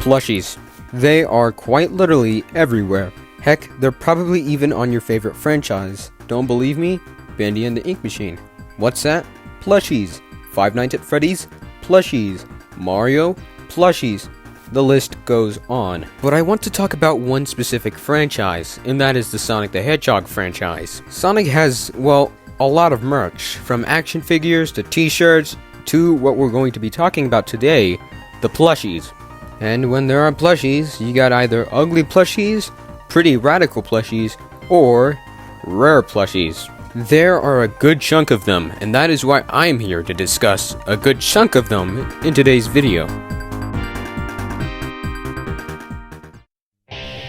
Plushies. They are quite literally everywhere. Heck, they're probably even on your favorite franchise. Don't believe me? Bandy and the Ink Machine. What's that? Plushies. Five Nights at Freddy's? Plushies. Mario? Plushies. The list goes on. But I want to talk about one specific franchise, and that is the Sonic the Hedgehog franchise. Sonic has, well, a lot of merch, from action figures to t-shirts to what we're going to be talking about today, the plushies. And when there are plushies, you got either ugly plushies, pretty radical plushies, or rare plushies. There are a good chunk of them, and that is why I'm here to discuss a good chunk of them in today's video.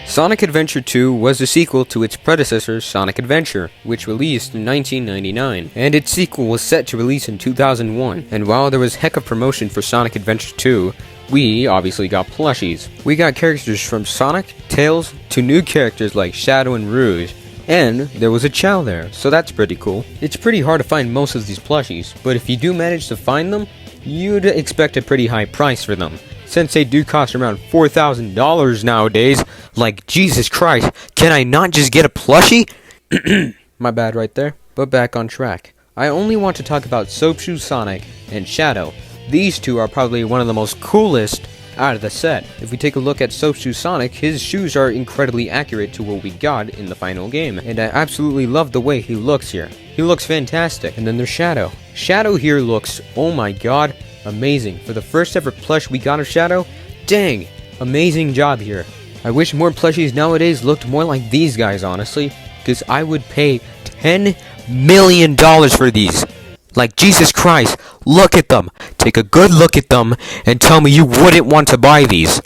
Sonic Adventure 2 was a sequel to its predecessor, Sonic Adventure, which released in 1999, and its sequel was set to release in 2001, and while there was heck of promotion for Sonic Adventure 2, we obviously got plushies. We got characters from Sonic, Tails, to new characters like Shadow and Rouge, and there was a Chow there, so that's pretty cool. It's pretty hard to find most of these plushies, but if you do manage to find them, you'd expect a pretty high price for them, since they do cost around $4,000 nowadays. Like, Jesus Christ, can I not just get a plushie? My bad right there, but back on track. I only want to talk about Soap Shoe Sonic and Shadow. These two are probably one of the most coolest out of the set. If we take a look at Soap Shoe Sonic, his shoes are incredibly accurate to what we got in the final game, and I absolutely love the way he looks here. He looks fantastic. And then there's Shadow. Shadow here looks, oh my god, amazing. For the first ever plush we got of Shadow, dang, amazing job here. I wish more plushies nowadays looked more like these guys, honestly, because I would pay $10 million for these. Like, Jesus Christ, look at them. Take a good look at them and tell me you wouldn't want to buy these.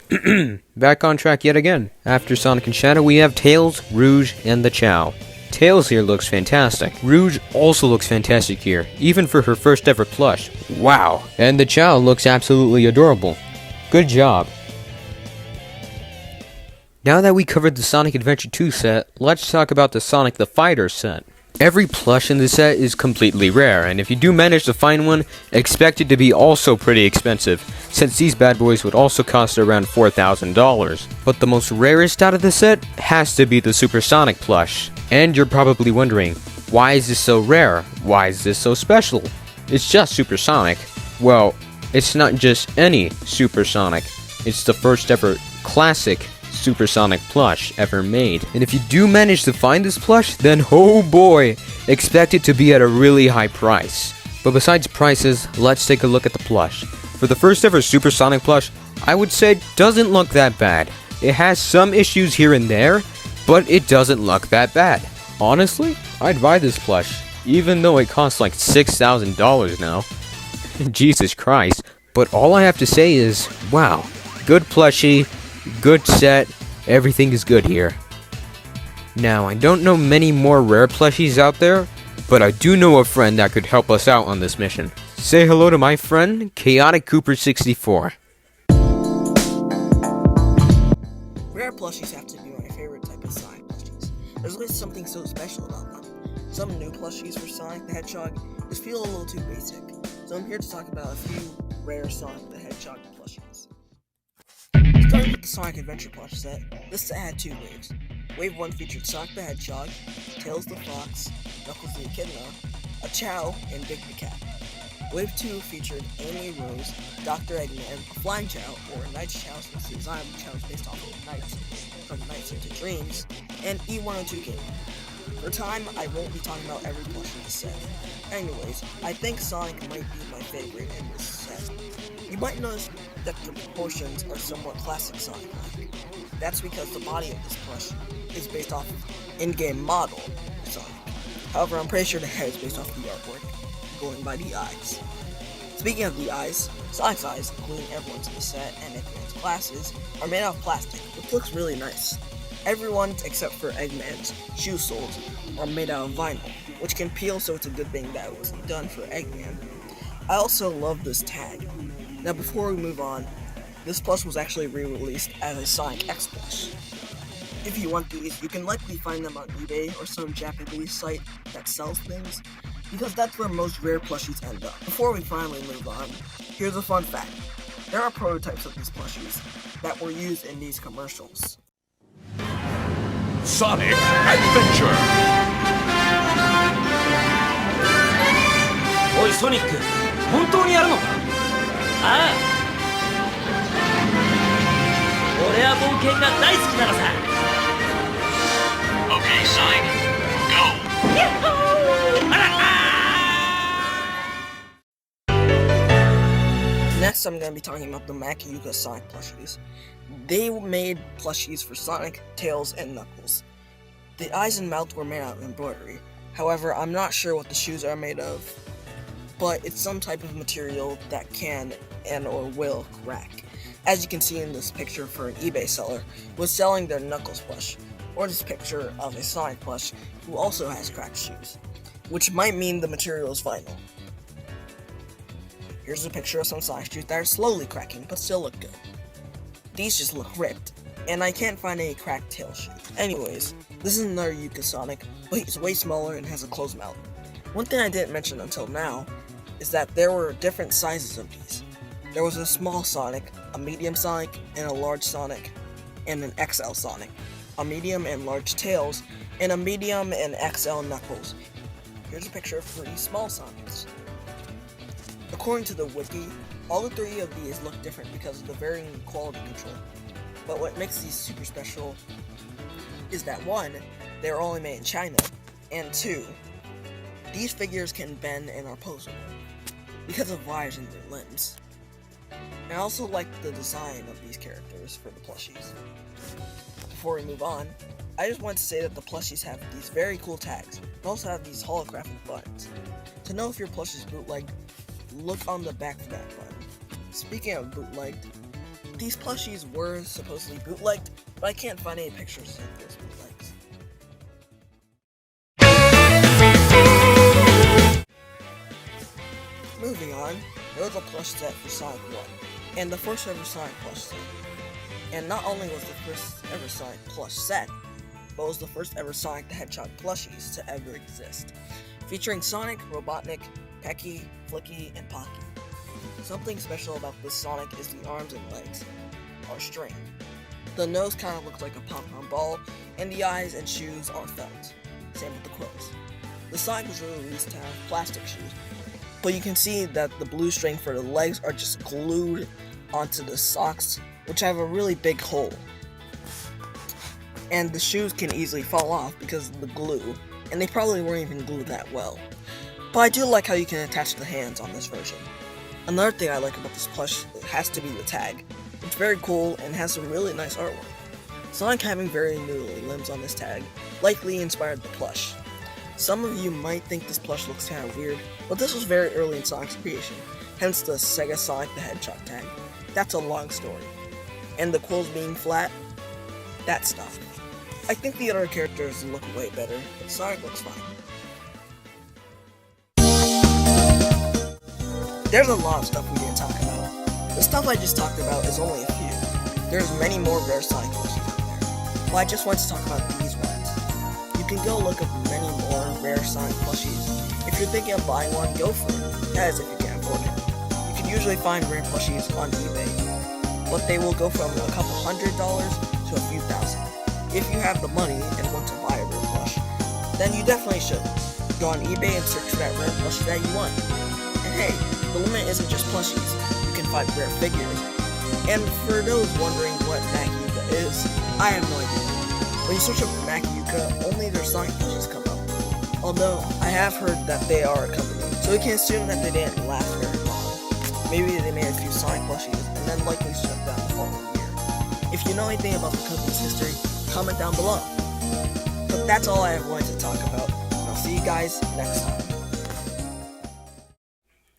Back on track yet again. After Sonic and Shadow, we have Tails, Rouge, and the Chow. Tails here looks fantastic. Rouge also looks fantastic here, even for her first ever plush. Wow. And the Chow looks absolutely adorable. Good job. Now that we covered the Sonic Adventure 2 set, let's talk about the Sonic the Fighter set. Every plush in the set is completely rare, and if you do manage to find one, expect it to be also pretty expensive, since these bad boys would also cost around $4,000. But the most rarest out of the set has to be the Super Sonic plush. And you're probably wondering, why is this so rare? Why is this so special? It's just Super Sonic. Well, it's not just any Super Sonic. It's the first ever classic Super Sonic plush ever made. And if you do manage to find this plush, then oh boy, expect it to be at a really high price. But besides prices, let's take a look at the plush. For the first ever Super Sonic plush, I would say it doesn't look that bad. It has some issues here and there, but it doesn't look that bad. Honestly, I'd buy this plush, even though it costs like $6,000 now. Jesus Christ. But all I have to say is, wow, good plushie, good set, everything is good here. Now, I don't know many more rare plushies out there, but I do know a friend that could help us out on this mission. Say hello to my friend, Chaotic Cooper 64. Rare plushies have to be my favorite type of Sonic plushies. There's always something so special about them. Some new plushies for Sonic the Hedgehog just feel a little too basic, so I'm here to talk about a few rare Sonic the Hedgehog plushies. Starting with the Sonic Adventure plush set, this set had two waves. Wave 1 featured Sonic the Hedgehog, Tails the Fox, Knuckles the Echidna, a Chow, and Big the Cat. Wave 2 featured Amy Rose, Dr. Eggman, a Flying Chow, or Night's Chow since the design of the Chow is based off of Nights, from Nights into Dreams, and E102 King. For time, I won't be talking about every plush in the set. Anyways, I think Sonic might be my favorite in this set. You might notice that the proportions are somewhat classic Sonic-like. That's because the body of this plush is based off of in-game model Sonic. However, I'm pretty sure the head is based off the artwork, going by the eyes. Speaking of the eyes, Sonic's eyes, including everyone's in the set and Eggman's glasses, are made out of plastic, which looks really nice. Everyone's, except for Eggman's shoe soles, are made out of vinyl, which can peel, so it's a good thing that it wasn't done for Eggman. I also love this tag. Now before we move on, this plush was actually re-released as a Sonic X plush. If you want these, you can likely find them on eBay or some Japanese site that sells things, because that's where most rare plushies end up. Before we finally move on, here's a fun fact. There are prototypes of these plushies that were used in these commercials. Sonic Adventure! おいソニック、本当にやるのか？ああ、俺は冒険が大好きなのさ。 Okay, Sonic, go! やっほー！あらあ Next, I'm going to be talking about the Makiyuka Sonic plushies. They made plushies for Sonic, Tails, and Knuckles. The eyes and mouth were made out of embroidery. However, I'm not sure what the shoes are made of, but it's some type of material that can and or will crack. As you can see in this picture for an eBay seller was selling their Knuckles plush, or this picture of a Sonic plush who also has cracked shoes, which might mean the material is vinyl. Here's a picture of some Sonic shoes that are slowly cracking but still look good. These just look ripped, and I can't find any cracked tail shoe. Anyways, this is another Yuka Sonic, but he's way smaller and has a closed mouth. One thing I didn't mention until now is that there were different sizes of these. There was a small Sonic, a medium Sonic, and a large Sonic, and an XL Sonic, a medium and large Tails, and a medium and XL Knuckles. Here's a picture of 3 small Sonics. According to the wiki, all the 3 of these look different because of the varying quality control. But what makes these super special is that 1, they are only made in China, and 2, these figures can bend and are posable because of wires in their limbs. I also like the design of these characters for the plushies. Before we move on, I just want to say that the plushies have these very cool tags and also have these holographic buttons. To know if your plush is bootlegged, look on the back of that button. Speaking of bootlegged, these plushies were supposedly bootlegged, but I can't find any pictures of those bootlegs. Moving on, there was a plush set for Sonic 1, and the first ever Sonic plush set. And not only was the first ever Sonic plush set, but was the first ever Sonic the Hedgehog plushies to ever exist, featuring Sonic, Robotnik, Pecky, Flicky, and Pocky. Something special about this Sonic is the arms and legs are string. The nose kind of looks like a popcorn ball, and the eyes and shoes are felt. Same with the quills. The Sonic was released to have plastic shoes, but you can see that the blue string for the legs are just glued onto the socks, which have a really big hole. And the shoes can easily fall off because of the glue, and they probably weren't even glued that well. But I do like how you can attach the hands on this version. Another thing I like about this plush has to be the tag. It's very cool and has some really nice artwork. Sonic having very noodly limbs on this tag likely inspired the plush. Some of you might think this plush looks kind of weird, but this was very early in Sonic's creation, hence the Sega Sonic the Hedgehog tag. That's a long story. And the quills being flat, that stuff. I think the other characters look way better, but Sonic looks fine. There's a lot of stuff we didn't talk about. The stuff I just talked about is only a few. There's many more rare Sonic plushies out there, but I just wanted to talk about these ones. You can go look up many more rare Sonic plushies. If you're thinking of buying one, go for it. That is if you can afford it. You can usually find rare plushies on eBay, but they will go from a couple $100 to a few thousand. If you have the money and want to buy a rare plush, then you definitely should. Go on eBay and search for that rare plushie that you want. And hey, the limit isn't just plushies. You can find rare figures. And for those wondering what Makiyuka is, I have no idea. When you search up Makiyuka, only their Sonic plushies come up. Although, I have heard that they are a company, so we can assume that they didn't last very long. Maybe they made a few Sonic plushies and then likely shut down the following year. If you know anything about the company's history, comment down below. But that's all I wanted to talk about. I'll see you guys next time.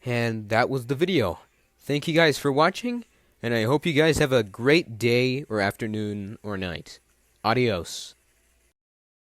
And that was the video. Thank you guys for watching, and I hope you guys have a great day or afternoon or night. Adios.